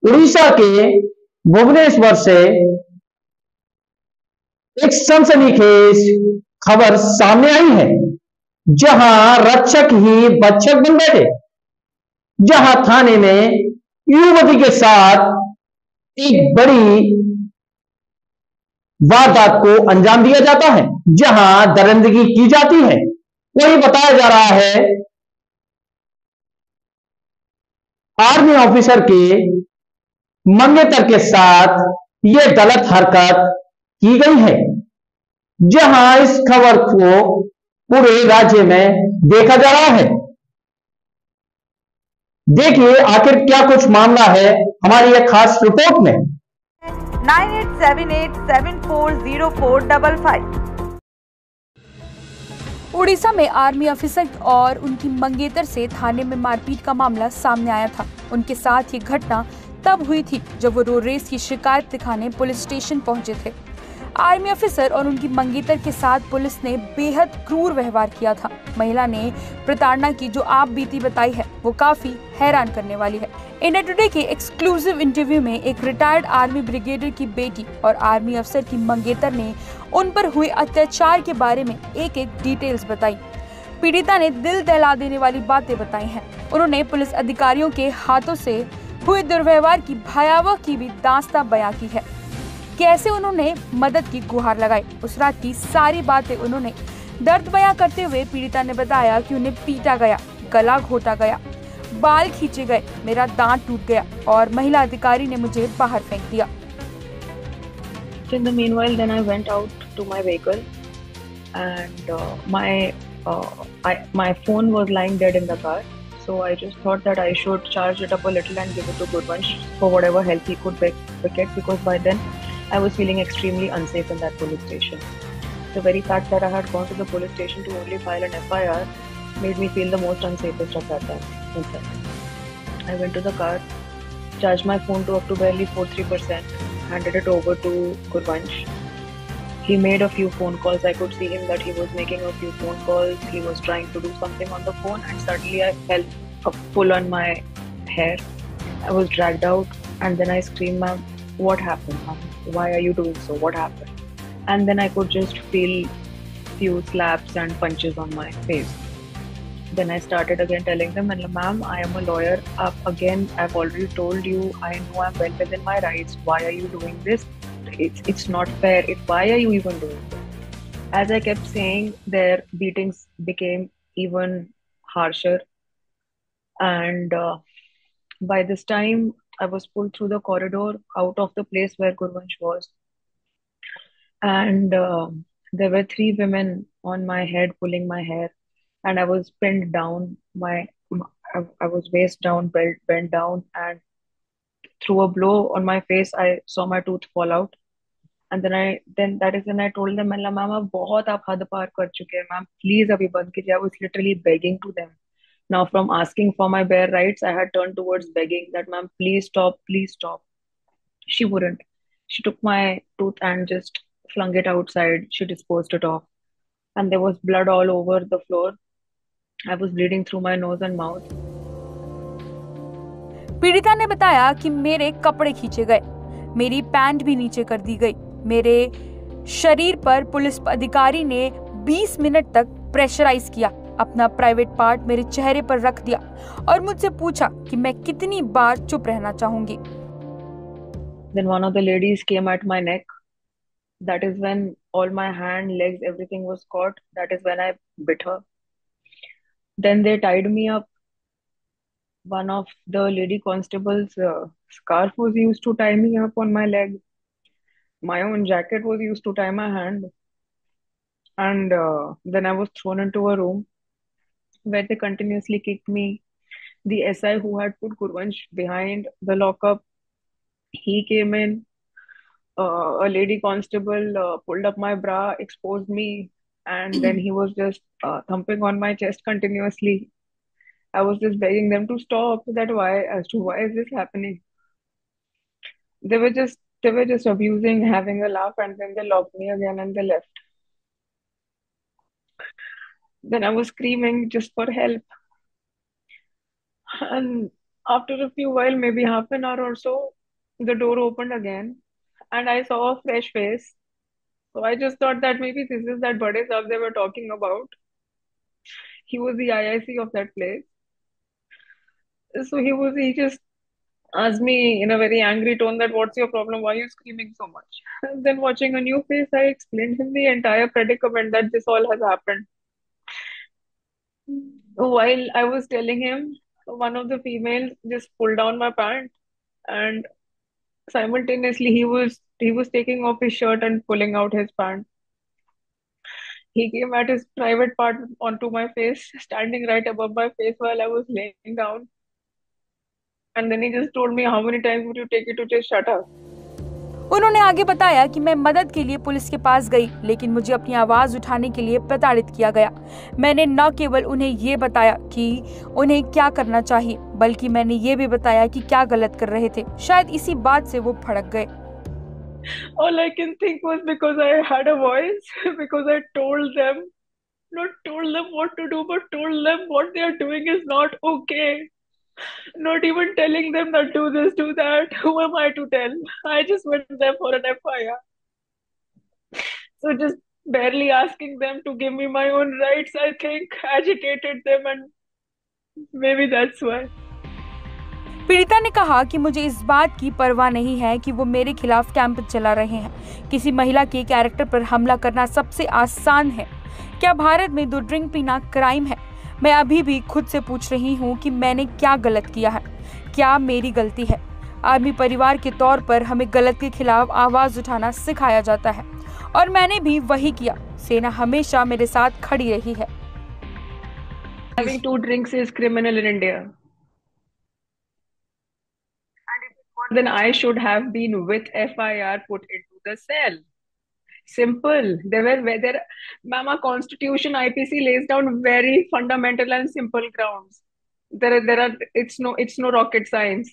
उड़ीसा के भुवनेश्वर से एक सनसनीखेज खबर सामने आई है, जहां रक्षक ही भक्षक बन बैठे। जहां थाने में युवती के साथ एक बड़ी वारदात को अंजाम दिया जाता है, जहां दरिंदगी की जाती है। वही बताया जा रहा है आर्मी ऑफिसर के मंगेतर के साथ यह गलत हरकत की गई है, जहां इस खबर को पूरे राज्य में देखा जा रहा है। देखिए आखिर क्या कुछ मामला है हमारी एक खास रिपोर्ट में। 9878740455। उड़ीसा में आर्मी ऑफिसर और उनकी मंगेतर से थाने में मारपीट का मामला सामने आया था। उनके साथ ये घटना तब हुई थी जब वो रोड रेस की शिकायत दिखाने पुलिस स्टेशन पहुंचे थे। आर्मी ऑफिसर और उनकी मंगेतर के साथ पुलिस ने बेहद क्रूर व्यवहार किया था। महिला ने प्रताड़ना की जो आप बीती बताई है वो काफी हैरान करने वाली है। इंडिया टुडे के एक्सक्लूसिव इंटरव्यू में एक रिटायर्ड आर्मी ब्रिगेडियर की बेटी और आर्मी अफसर की मंगेतर ने उन पर हुए अत्याचार के बारे में एक एक डिटेल्स बताई। पीड़िता ने दिल दहला देने वाली बातें बताई हैं। उन्होंने पुलिस अधिकारियों के हाथों से हुए दुर्व्यवहार की भयावह की भी दास्तां बयां की है। कैसे उन्होंने मदद की गुहार लगाई, उस रात की सारी बातें उन्होंने दर्द बयां करते हुए पीड़िता ने बताया कि उन्हें पीटा गया, गला घोटा गया, बाल खींचे गए, मेरा दांत टूट गया और महिला अधिकारी ने मुझे बाहर फेंक दिया। In the meanwhile, then I went out to my vehicle, and my phone was lying dead in the car. So I just thought that I should charge it up a little and give it to Gurvansh for whatever help he could pick it, because by then I was feeling extremely unsafe in that police station. The very fact that I had gone to the police station to only file an FIR made me feel the most unsafest at that time. In fact, I went to the car, charged my phone to up to barely 43%, handed it over to Gurvansh. He made a few phone calls. I could see him that he was making a few phone calls. He was trying to do something on the phone, and suddenly I felt a pull on my hair. I was dragged out, and then I screamed, "Ma'am, what happened? Ma'am? Why are you doing so? What happened?" And then I could just feel few slaps and punches on my face. Then I started again telling them, "Ma'am, I am a lawyer. Again, I've already told you, I know I'm well within my rights. Why are you doing this? It's not fair. Why are you even doing this?" As I kept saying, their beatings became even harsher. And by this time, I was pulled through the corridor out of the place where Gurvansh was. And there were three women on my head pulling my hair, and I was pinned down. I was waist down, bent down, and through a blow on my face, I saw my tooth fall out. And then that is when I told them, "ma'am आप बहुत आप हद पार कर चुके हैं, ma'am please अभी बंद कीजिए." I was literally begging to them. Now from asking for my bare rights, I had turned towards begging that, "Ma'am, please stop, please stop." She wouldn't. She took my tooth and just flung it outside. She disposed it off. And there was blood all over the floor. I was bleeding through my nose and mouth. पीड़िता ने बताया कि मेरे कपड़े खींचे गए, मेरी pant भी नीचे कर दी गई, मेरे शरीर पर पुलिस अधिकारी ने 20 मिनट तक प्रेशराइज किया, अपना प्राइवेट पार्ट मेरे चेहरे पर रख दिया और मुझसे पूछा कि मैं कितनी बार चुप रहना चाहूंगी। Then one of the ladies came at my neck. That is when all my hand, legs, everything was caught. That is when I bit her. Then they tied me up. One of the lady constables' scarf was used to tie me up on my leg. My own jacket was used to tie my hand. And then I was thrown into a room where they continuously kicked me. The SI who had put Gurvansh behind the lockup, he came in. A lady constable pulled up my bra, exposed me, and then he was just thumping on my chest continuously. I was just begging them to stop. That why is this happening? They were just abusing, having a laugh, and then they locked me again and they left. Then I was screaming just for help. And After a few while, maybe half an hour or so, the door opened again and I saw a fresh face. So I just thought that maybe this is that Bade Saab they were talking about. He was the IIC of that place. So he just asked me in a very angry tone that what's your problem? Why are you screaming so much? And then watching a new face, I explained him the entire predicament that this all has happened. While I was telling him, one of the females just pulled down my pant and simultaneously he was taking off his shirt and pulling out his pant. He came at his private part onto my face, standing right above my face while I was laying down. And then he just told me, how many times would you take it to just shut up? उन्होंने आगे बताया कि मैं मदद के लिए police के पास गई, लेकिन मुझे अपनी आवाज उठाने के लिए प्रताड़ित किया गया। मैंने न केवल उन्हें ये बताया कि उन्हें क्या करना चाहिए, बल्कि मैंने ये भी बताया कि क्या गलत कर रहे थे। शायद इसी बात से वो भड़क गए। All I can think was because I had a voice, because I told them, not told them what to do, but told them what they are doing is not okay. Not even telling them that do this, do that. Who am I to tell? I just went there for an FIR. So just barely asking them to give me my own rights, I think, agitated them, and maybe that's why. पीड़िता ने कहा कि मुझे इस बात की परवाह नहीं है कि वो मेरे खिलाफ कैंप चला रहे हैं। किसी महिला के कैरेक्टर पर हमला करना सबसे आसान है। क्या भारत में दो ड्रिंक पीना क्राइम है? मैं अभी भी खुद से पूछ रही हूँ कि मैंने क्या गलत किया है, क्या मेरी गलती है? आर्मी परिवार के तौर पर हमें गलत के खिलाफ आवाज उठाना सिखाया जाता है और मैंने भी वही किया। सेना हमेशा मेरे साथ खड़ी रही है। Having two drinks is criminal in India. Then I should have been with FIR put into the cell. Simple. There, Mama, Constitution IPC lays down very fundamental and simple grounds. It's no rocket science.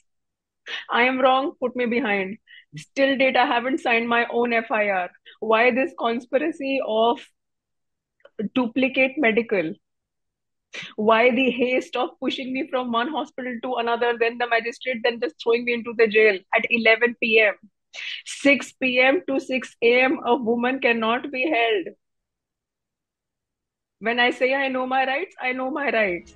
I am wrong, put me behind. Still date, I haven't signed my own FIR. Why this conspiracy of duplicate medical? Why the haste of pushing me from one hospital to another, then the magistrate, then just throwing me into the jail at 11 p.m. 6 p.m. to 6 a.m. a woman cannot be held. When I say I know my rights, I know my rights.